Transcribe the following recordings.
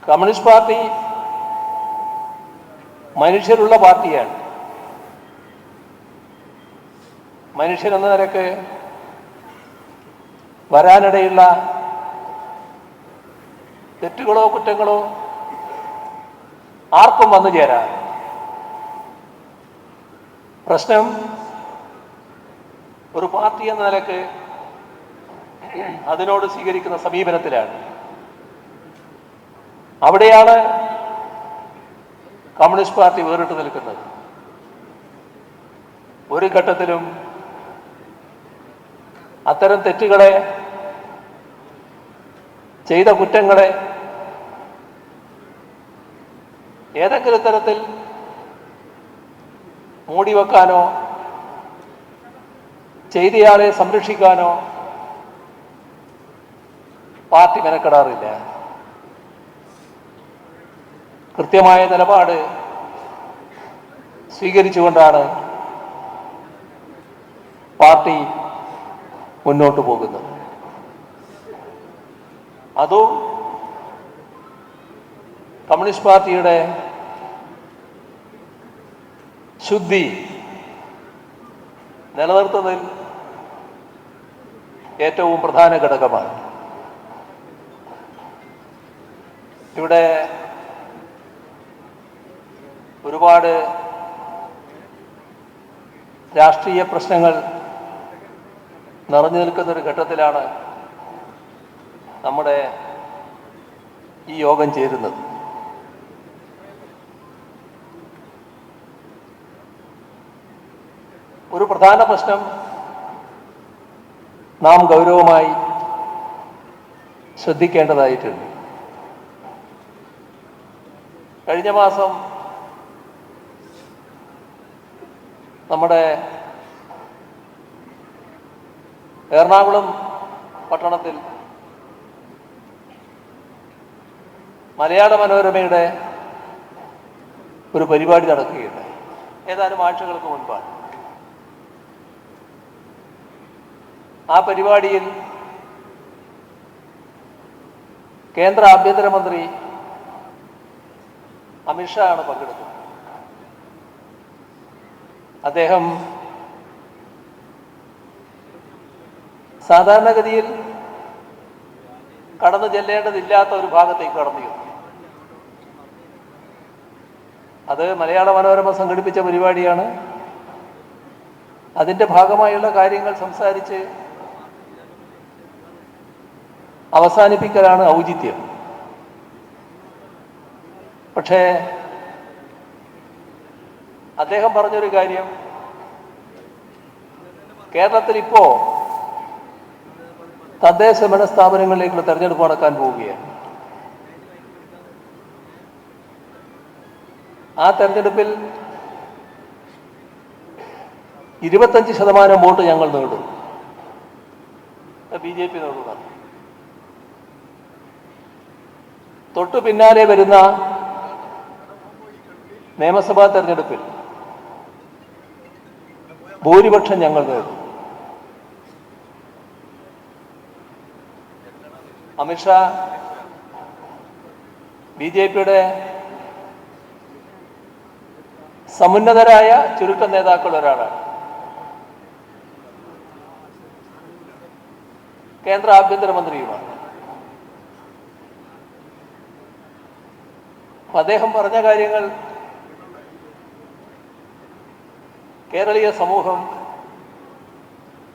Communist party മനുഷ്യരുള്ള പാർട്ടിയാണ്. മനുഷ്യരെന്ന നിലക്ക് വരാനിടയുള്ള തെറ്റുകളോ കുറ്റങ്ങളോ ആർക്കും വന്നു ചേരാം. പ്രശ്നം ഒരു പാർട്ടി എന്ന നിലക്ക് അതിനോട് സ്വീകരിക്കുന്ന സമീപനത്തിലാണ്. അവിടെയാണ് കമ്മ്യൂണിസ്റ്റ് പാർട്ടി വേറിട്ട് നിൽക്കുന്നത്. ഒരു ഘട്ടത്തിലും അത്തരം തെറ്റുകളെ, ചെയ്ത കുറ്റങ്ങളെ ഏതെങ്കിലും തരത്തിൽ മൂടിവെക്കാനോ ചെയ്തയാളെ സംരക്ഷിക്കാനോ പാർട്ടി മെനക്കെടാറില്ല. കൃത്യമായ നിലപാട് സ്വീകരിച്ചുകൊണ്ടാണ് പാർട്ടി മുന്നോട്ട് പോകുന്നത്. അതും കമ്മ്യൂണിസ്റ്റ് പാർട്ടിയുടെ ശുദ്ധി നിലനിർത്തുന്നതിൽ ഏറ്റവും പ്രധാന ഘടകമാണ്. ഇവിടെ ഒരുപാട് രാഷ്ട്രീയ പ്രശ്നങ്ങൾ നിറഞ്ഞു നിൽക്കുന്നൊരു ഘട്ടത്തിലാണ് നമ്മുടെ ഈ യോഗം ചേരുന്നത്. ഒരു പ്രധാന പ്രശ്നം നാം ഗൗരവമായി ശ്രദ്ധിക്കേണ്ടതായിട്ടുണ്ട്. കഴിഞ്ഞ മാസം നമ്മുടെ എറണാകുളം പട്ടണത്തിൽ മലയാള മനോരമയുടെ ഒരു പരിപാടി നടക്കുകയുണ്ടായി. ഏതാനും ആഴ്ചകൾക്ക് മുൻപാണ്. ആ പരിപാടിയിൽ കേന്ദ്ര ആഭ്യന്തരമന്ത്രി അമിത്ഷാ ആണ് പങ്കെടുത്തത്. അദ്ദേഹം സാധാരണഗതിയിൽ കടന്നു ചെല്ലേണ്ടതില്ലാത്ത ഒരു ഭാഗത്തേക്ക് കടന്നു ചെന്നു. അത് മലയാള മനോരമ സംഘടിപ്പിച്ച പരിപാടിയാണ്. അതിൻ്റെ ഭാഗമായുള്ള കാര്യങ്ങൾ സംസാരിച്ച് അവസാനിപ്പിക്കലാണ് ഔചിത്യം. പക്ഷേ അദ്ദേഹം പറഞ്ഞൊരു കാര്യം, കേരളത്തിൽ ഇപ്പോൾ തദ്ദേശ ഭരണ സ്ഥാപനങ്ങളിലേക്കുള്ള തെരഞ്ഞെടുപ്പ് നടക്കാൻ പോവുകയാണ്. ആ തെരഞ്ഞെടുപ്പിൽ 25% വോട്ട് ഞങ്ങൾ നേടും, BJP നേടുന്നതാണ്. തൊട്ടു പിന്നാലെ വരുന്ന നിയമസഭാ തെരഞ്ഞെടുപ്പിൽ ഭൂരിപക്ഷം ഞങ്ങൾ നേടും. അമിത്ഷാ BJPയുടെ സമുന്നതരായ ചുരുക്കം നേതാക്കൾ ഒരാളാണ്. കേന്ദ്ര ആഭ്യന്തരമന്ത്രിയുമാണ്. അദ്ദേഹം പറഞ്ഞ കാര്യങ്ങൾ കേരളീയ സമൂഹം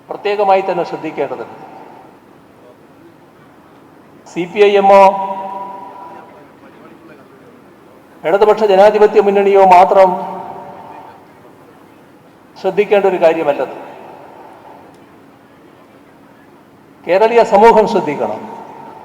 പ്രത്യേകമായി തന്നെ ശ്രദ്ധിക്കേണ്ടതുണ്ട്. CPIM ഇടതുപക്ഷ ജനാധിപത്യ മുന്നണിയോ മാത്രം ശ്രദ്ധിക്കേണ്ട ഒരു കാര്യമല്ലത്. കേരളീയ സമൂഹം ശ്രദ്ധിക്കണം.